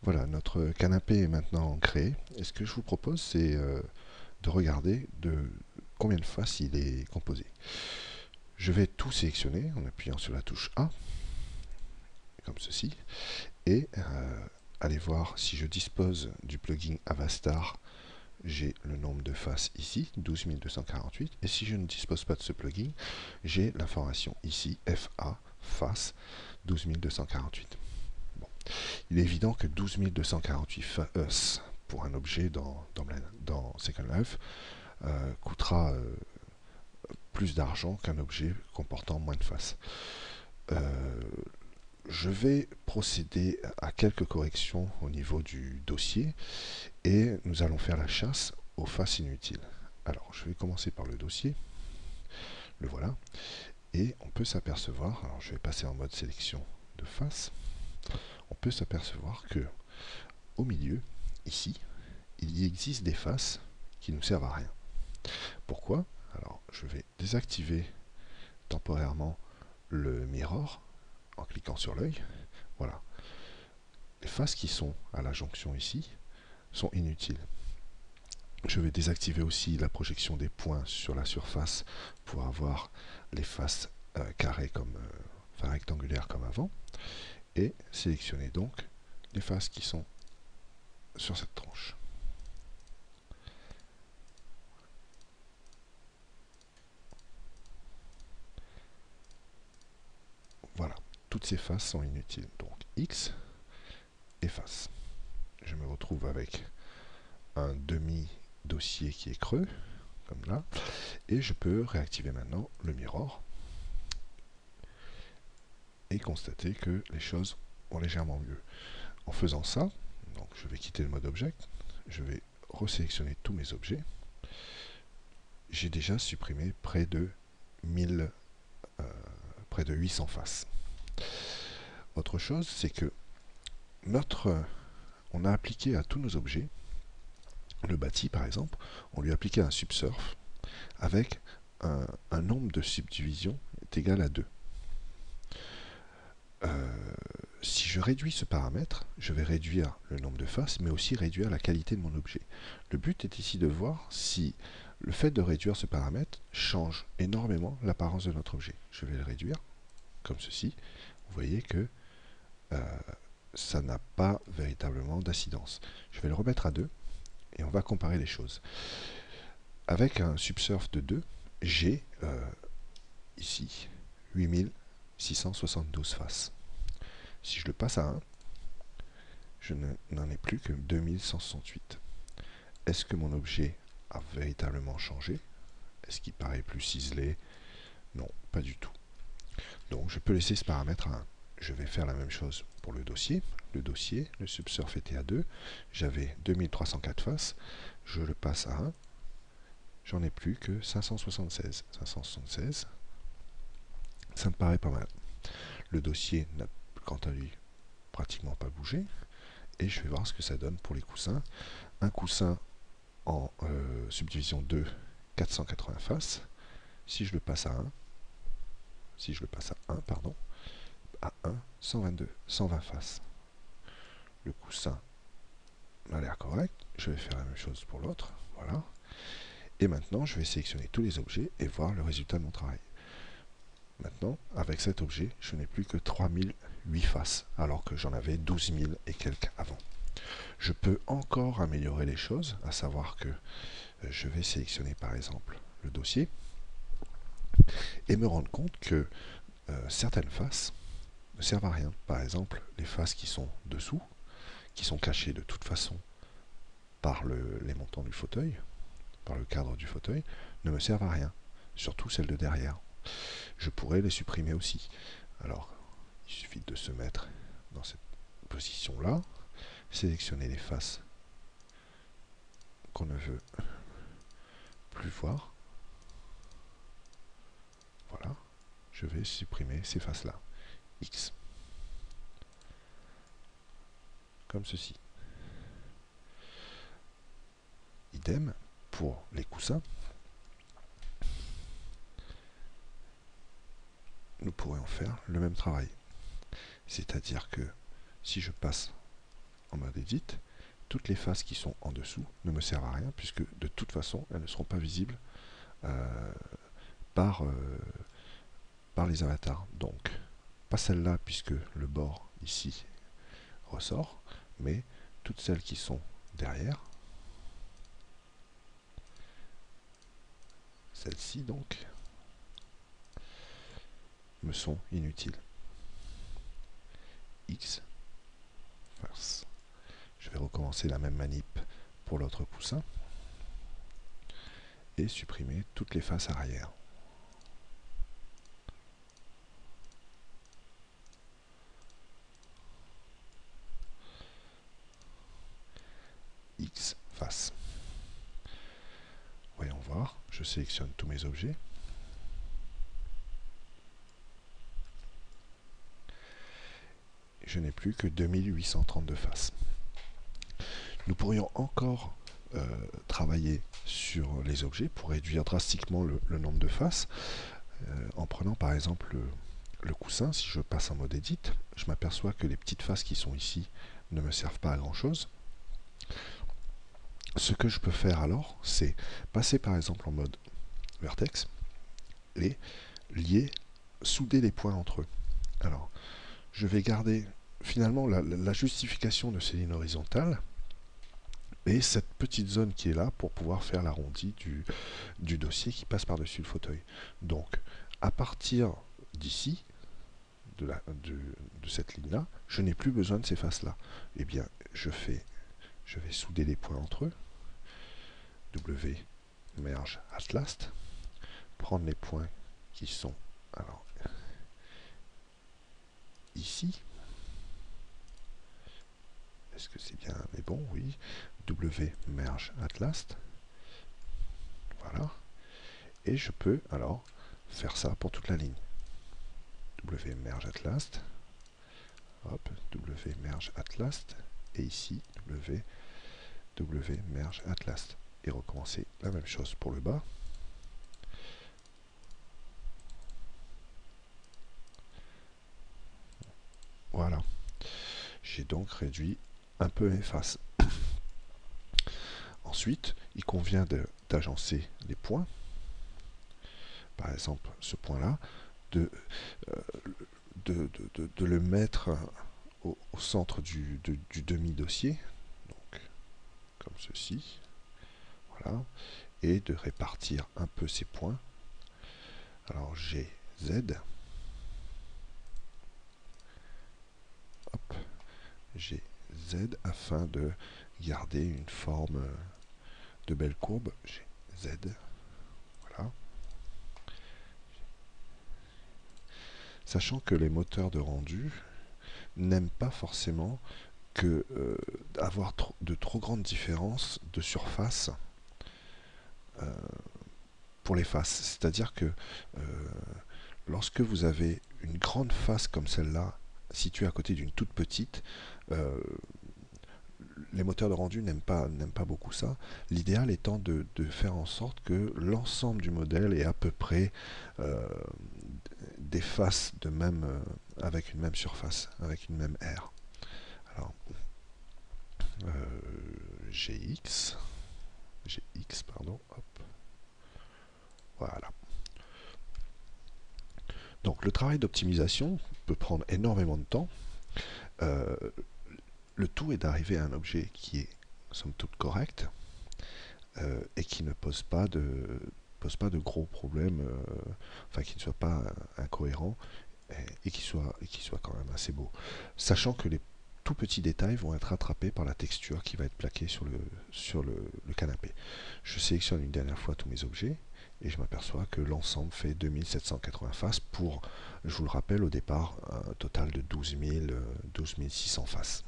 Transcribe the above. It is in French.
Voilà, notre canapé est maintenant créé. Et ce que je vous propose, c'est de regarder de combien de faces il est composé. Je vais tout sélectionner en appuyant sur la touche A, comme ceci, et aller voir si je dispose du plugin Avastar. J'ai le nombre de faces ici, 12 248, et si je ne dispose pas de ce plugin, j'ai l'information ici, FA, face, 12 248. Bon. Il est évident que 12 248 faces pour un objet dans Second Life coûtera plus d'argent qu'un objet comportant moins de faces. Euh, je vais procéder à quelques corrections au niveau du dossier et nous allons faire la chasse aux faces inutiles. Alors, je vais commencer par le dossier. Le voilà. Et on peut s'apercevoir, alors je vais passer en mode sélection de faces, on peut s'apercevoir que au milieu, ici, il y existe des faces qui ne nous servent à rien. Pourquoi? Alors, je vais désactiver temporairement le mirror en cliquant sur l'œil. Voilà. Les faces qui sont à la jonction ici sont inutiles. Je vais désactiver aussi la projection des points sur la surface pour avoir les faces carrées comme enfin rectangulaires comme avant et sélectionner donc les faces qui sont sur cette tranche. Voilà, toutes ces faces sont inutiles. Donc X, efface. Je me retrouve avec un demi-dossier qui est creux, comme là, et je peux réactiver maintenant le mirror et constater que les choses vont légèrement mieux. En faisant ça, donc je vais quitter le mode Object, je vais resélectionner tous mes objets. J'ai déjà supprimé près de 800 faces. Autre chose, c'est que on a appliqué à tous nos objets, le bâti par exemple, on lui a appliqué un subsurf avec un nombre de subdivisions est égal à 2. Si je réduis ce paramètre, je vais réduire le nombre de faces, mais aussi réduire la qualité de mon objet. Le but est ici de voir si le fait de réduire ce paramètre change énormément l'apparence de notre objet. Je vais le réduire, comme ceci. Vous voyez que ça n'a pas véritablement d'incidence. Je vais le remettre à 2, et on va comparer les choses. Avec un subsurf de 2, j'ai ici 8672 faces. Si je le passe à 1, je n'en ai plus que 2168. Est-ce que mon objet a véritablement changé? Est-ce qu'il paraît plus ciselé? Non, pas du tout. Donc je peux laisser ce paramètre à 1. Je vais faire la même chose pour le dossier. Le subsurf était à 2. J'avais 2304 faces. Je le passe à 1. J'en ai plus que 576. 576, ça me paraît pas mal. Le dossier n'a quant à lui pratiquement pas bougé. Et je vais voir ce que ça donne pour les coussins. Un coussin en subdivision 2, 480 faces. Si je le passe à 1, à 1, 122, 120 faces. Le coussin a l'air correct. Je vais faire la même chose pour l'autre. Voilà. Et maintenant, je vais sélectionner tous les objets et voir le résultat de mon travail. Maintenant, avec cet objet, je n'ai plus que 3008 faces, alors que j'en avais 12 000 et quelques avant. Je peux encore améliorer les choses, à savoir que je vais sélectionner par exemple le dossier et me rendre compte que certaines faces ne servent à rien. Par exemple, les faces qui sont dessous, qui sont cachées de toute façon par les montants du fauteuil, par le cadre du fauteuil, ne me servent à rien. Surtout celles de derrière. Je pourrais les supprimer aussi. Alors, il suffit de se mettre dans cette position-là, sélectionner les faces qu'on ne veut plus voir. Voilà. Je vais supprimer ces faces-là. X. Comme ceci. Idem pour les coussins. Nous pourrions faire le même travail. C'est-à-dire que si je passe en mode edit, toutes les faces qui sont en dessous ne me servent à rien puisque de toute façon elles ne seront pas visibles par, par les avatars. Donc pas celle-là puisque le bord ici ressort, mais toutes celles qui sont derrière, celles-ci donc, me sont inutiles. X face. Je vais recommencer la même manip pour l'autre coussin et supprimer toutes les faces arrière. X face. Voyons voir, je sélectionne tous mes objets. Je n'ai plus que 2832 faces. Nous pourrions encore travailler sur les objets pour réduire drastiquement le nombre de faces en prenant par exemple le coussin. Si je passe en mode edit, je m'aperçois que les petites faces qui sont ici ne me servent pas à grand chose. Ce que je peux faire alors, c'est passer par exemple en mode vertex et lier, souder les points entre eux. Alors, je vais garder finalement la justification de ces lignes horizontales et cette petite zone qui est là pour pouvoir faire l'arrondi du dossier qui passe par-dessus le fauteuil. Donc, à partir d'ici, de cette ligne-là, je n'ai plus besoin de ces faces-là. Eh bien, je vais souder les points entre eux. W merge at last, prendre les points qui sont alors ici. Est-ce que c'est bien les bons? Oui. W merge at last. Voilà. Et je peux alors faire ça pour toute la ligne. W merge at last. Hop, W merge at last. Et ici, W merge at last. Et recommencer la même chose pour le bas. Voilà. J'ai donc réduit un peu mes faces. Ensuite, il convient d'agencer les points. Par exemple, ce point-là, de le mettre au centre du demi-dossier, donc comme ceci. Voilà. Et de répartir un peu ces points. Alors j'ai Z. Hop. J'ai Z afin de garder une forme de belle courbe. J'ai Z. Voilà. Sachant que les moteurs de rendu n'aiment pas forcément que avoir de trop grandes différences de surface pour les faces. C'est-à-dire que lorsque vous avez une grande face comme celle-là, située à côté d'une toute petite, les moteurs de rendu n'aiment pas beaucoup ça. L'idéal étant de faire en sorte que l'ensemble du modèle est à peu près des faces de même, avec une même surface, avec une même aire. Alors, GX, pardon, hop. Voilà. Donc le travail d'optimisation peut prendre énormément de temps. Le tout est d'arriver à un objet qui est somme toute correct et qui ne pose pas de gros problèmes, enfin qui ne soit pas incohérent et qui soit quand même assez beau. Sachant que les tout petits détails vont être rattrapés par la texture qui va être plaquée sur le canapé. Je sélectionne une dernière fois tous mes objets et je m'aperçois que l'ensemble fait 2780 faces pour, je vous le rappelle, au départ, un total de 12 600 faces.